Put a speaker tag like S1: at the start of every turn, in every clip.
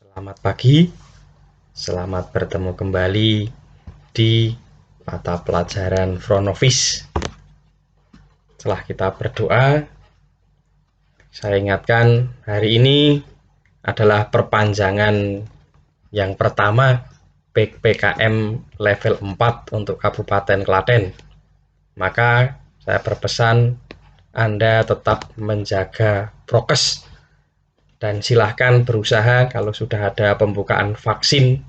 S1: Selamat pagi, selamat bertemu kembali di mata pelajaran Front Office. Setelah kita berdoa, saya ingatkan hari ini adalah perpanjangan yang pertama PPKM level 4 untuk Kabupaten Klaten. Maka saya berpesan Anda tetap menjaga prokes dan silahkan berusaha kalau sudah ada pembukaan vaksin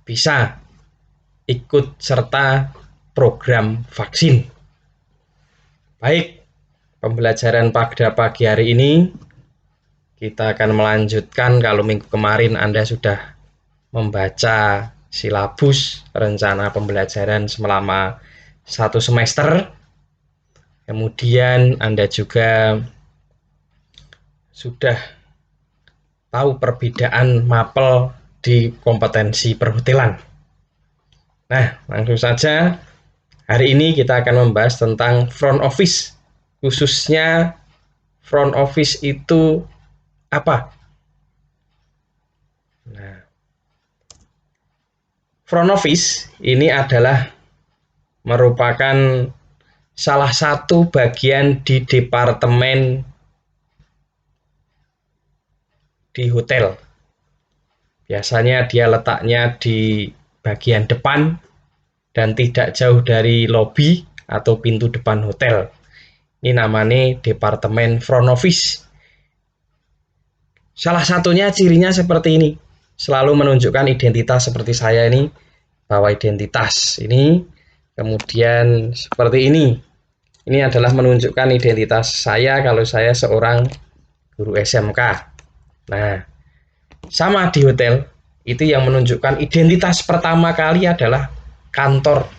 S1: bisa ikut serta program vaksin. Baik, pembelajaran pada pagi hari ini kita akan melanjutkan. Kalau minggu kemarin Anda sudah membaca silabus rencana pembelajaran selama 1 semester, kemudian Anda juga sudah tahu perbedaan mapel di kompetensi perhotelan. Nah, langsung saja hari ini kita akan membahas tentang front office. Khususnya front office itu apa? Nah, front office ini adalah merupakan salah satu bagian di departemen di hotel. Biasanya dia letaknya di bagian depan dan tidak jauh dari lobi atau pintu depan hotel. Ini namanya departemen front office. Salah satunya cirinya seperti ini. Selalu menunjukkan identitas seperti saya ini, bawa identitas ini, kemudian seperti ini. Ini adalah menunjukkan identitas saya kalau saya seorang guru SMK. Nah, sama di hotel, itu yang menunjukkan identitas pertama kali adalah kantor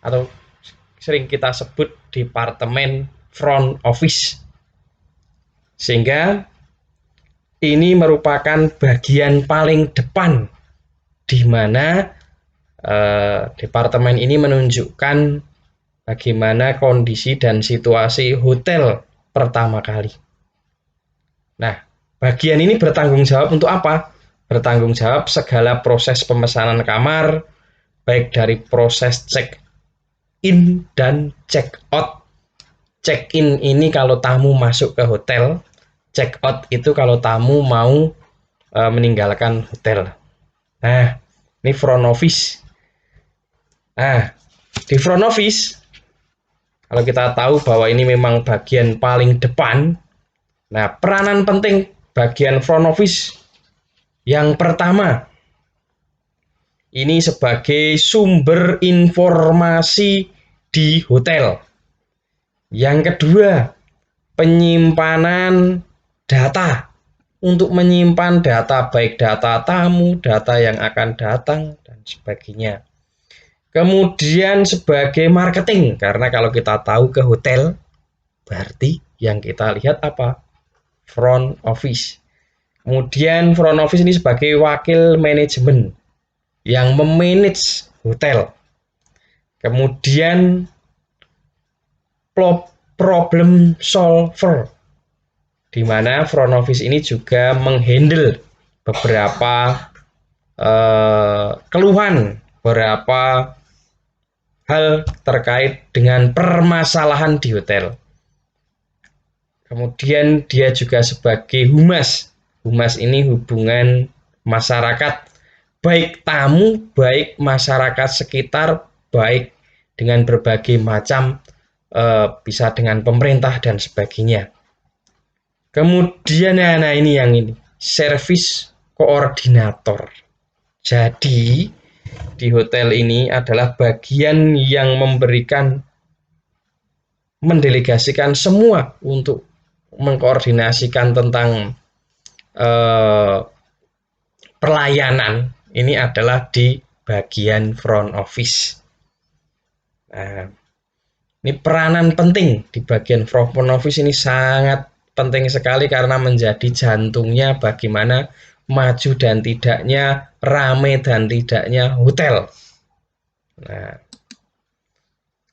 S1: atau sering kita sebut departemen front office. Sehingga ini merupakan bagian paling depan di mana departemen ini menunjukkan bagaimana kondisi dan situasi hotel pertama kali. Nah, bagian ini bertanggung jawab untuk apa? Bertanggung jawab segala proses pemesanan kamar, baik dari proses check-in dan check-out. Check-in ini kalau tamu masuk ke hotel, check-out itu kalau tamu mau meninggalkan hotel. Nah, ini front office. Nah, di front office, kalau kita tahu bahwa ini memang bagian paling depan, nah peranan penting bagian front office yang pertama, ini sebagai sumber informasi di hotel. Yang kedua, penyimpanan data. Untuk menyimpan data, baik data tamu, data yang akan datang, dan sebagainya. Kemudian sebagai marketing, karena kalau kita tahu ke hotel, berarti yang kita lihat apa? Front office. Kemudian front office ini sebagai wakil manajemen yang memanage hotel. Kemudian problem solver, di mana front office ini juga menghandle beberapa keluhan, beberapa hal terkait dengan permasalahan di hotel. Kemudian dia juga sebagai humas. Humas ini hubungan masyarakat, baik tamu, baik masyarakat sekitar, baik dengan berbagai macam, bisa dengan pemerintah dan sebagainya. Kemudian nah ini yang ini, service koordinator. Jadi di hotel ini adalah bagian yang mendelegasikan semua untuk mengkoordinasikan tentang pelayanan. Ini adalah di bagian front office. Nah, ini peranan penting di bagian front office ini sangat penting sekali karena menjadi jantungnya bagaimana maju dan tidaknya, rame dan tidaknya hotel. Nah,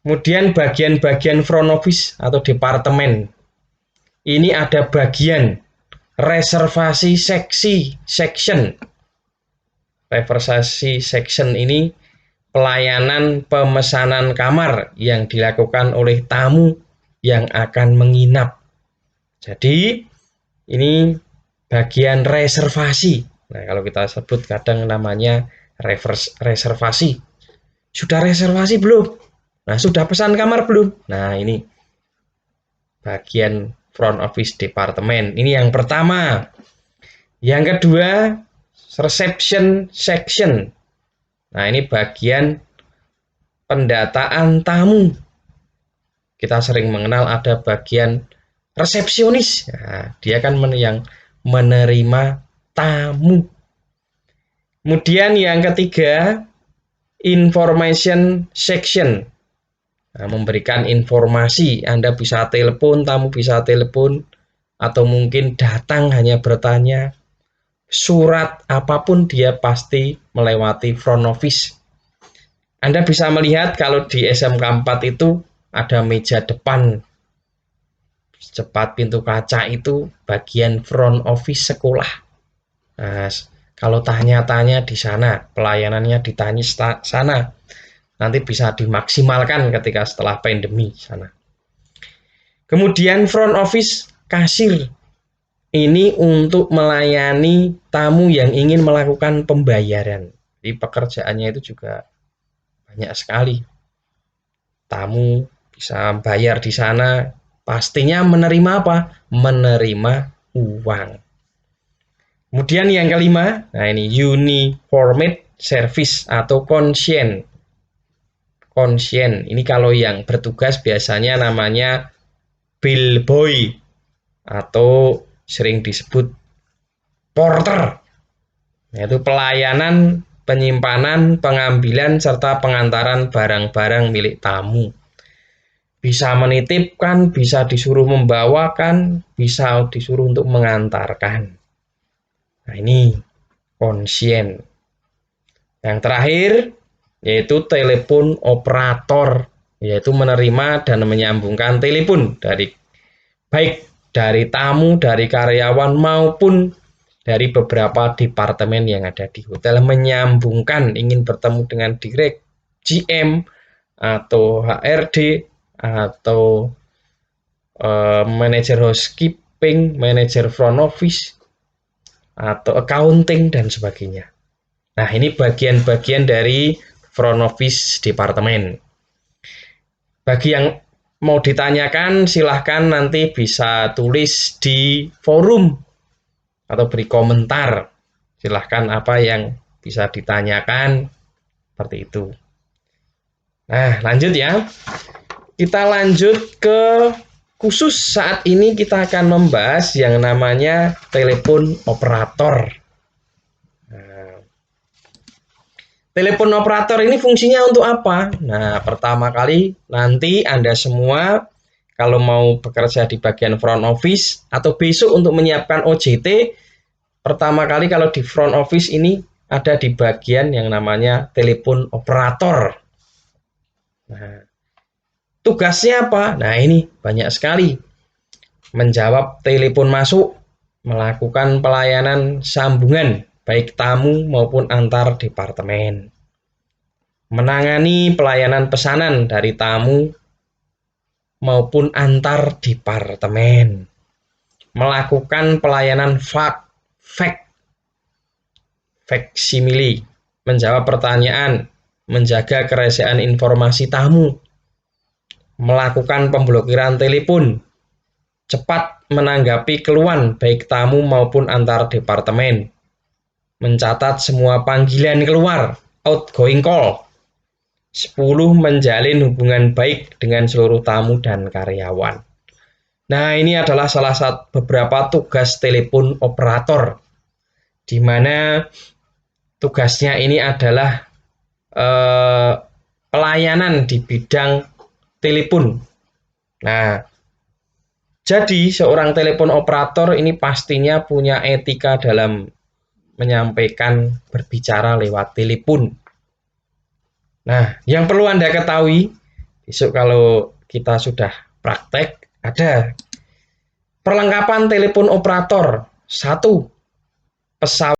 S1: kemudian bagian-bagian front office atau departemen ini ada bagian reservasi section. Reversasi section ini pelayanan pemesanan kamar yang dilakukan oleh tamu yang akan menginap. Jadi ini bagian reservasi. Nah, kalau kita sebut kadang namanya reservasi. Sudah reservasi belum? Nah, sudah pesan kamar belum? Nah, ini bagian front office departemen. Ini yang pertama. Yang kedua, reception section. Nah, ini bagian pendataan tamu. Kita sering mengenal ada bagian resepsionis. Nah, dia kan yang menerima tamu. Kemudian yang ketiga, information section. Nah, memberikan informasi. Anda bisa telepon, tamu bisa telepon, atau mungkin datang hanya bertanya. Surat apapun dia pasti melewati front office. Anda bisa melihat kalau di SMK 4 itu ada meja depan cepat pintu kaca itu bagian front office sekolah. Nah, kalau tanya-tanya di sana, pelayanannya ditanya sana, nanti bisa dimaksimalkan ketika setelah pandemi sana. Kemudian front office kasir. Ini untuk melayani tamu yang ingin melakukan pembayaran. Jadi pekerjaannya itu juga banyak sekali. Tamu bisa bayar di sana, pastinya menerima apa? Menerima uang. Kemudian yang kelima, nah ini uniformed service atau konsien. Konsien, ini kalau yang bertugas biasanya namanya bellboy atau sering disebut porter, yaitu pelayanan, penyimpanan, pengambilan, serta pengantaran barang-barang milik tamu. Bisa menitipkan, bisa disuruh membawakan, bisa disuruh untuk mengantarkan. Nah, ini konsien. Yang terakhir, yaitu telepon operator, yaitu menerima dan menyambungkan telepon baik dari tamu, dari karyawan, maupun dari beberapa departemen yang ada di hotel, menyambungkan, ingin bertemu dengan direct, GM, atau HRD, atau manajer housekeeping, manajer front office, atau accounting, dan sebagainya. Nah, ini bagian-bagian dari front office departemen. Bagi yang mau ditanyakan, silahkan nanti bisa tulis di forum atau beri komentar. Silahkan apa yang bisa ditanyakan, seperti itu. Nah, lanjut ya. Kita lanjut ke khusus saat ini kita akan membahas yang namanya telepon operator. Nah, telepon operator ini fungsinya untuk apa? Nah, pertama kali nanti Anda semua kalau mau bekerja di bagian front office atau besok untuk menyiapkan OJT, pertama kali kalau di front office ini ada di bagian yang namanya telepon operator. Nah, tugasnya apa? Nah, ini banyak sekali. Menjawab telepon masuk, melakukan pelayanan sambungan, baik tamu maupun antar departemen. Menangani pelayanan pesanan dari tamu maupun antar departemen. Melakukan pelayanan faksimile, menjawab pertanyaan, menjaga kerahasiaan informasi tamu, melakukan pemblokiran telepon, cepat menanggapi keluhan baik tamu maupun antar departemen, mencatat semua panggilan keluar, outgoing call, 10 menjalin hubungan baik dengan seluruh tamu dan karyawan. Nah, ini adalah salah satu beberapa tugas telepon operator, di mana tugasnya ini adalah pelayanan di bidang telepon. Nah, jadi seorang telepon operator ini pastinya punya etika dalam menyampaikan berbicara lewat telepon. Nah, yang perlu Anda ketahui, besok kalau kita sudah praktek, ada perlengkapan telepon operator. 1. Pesawat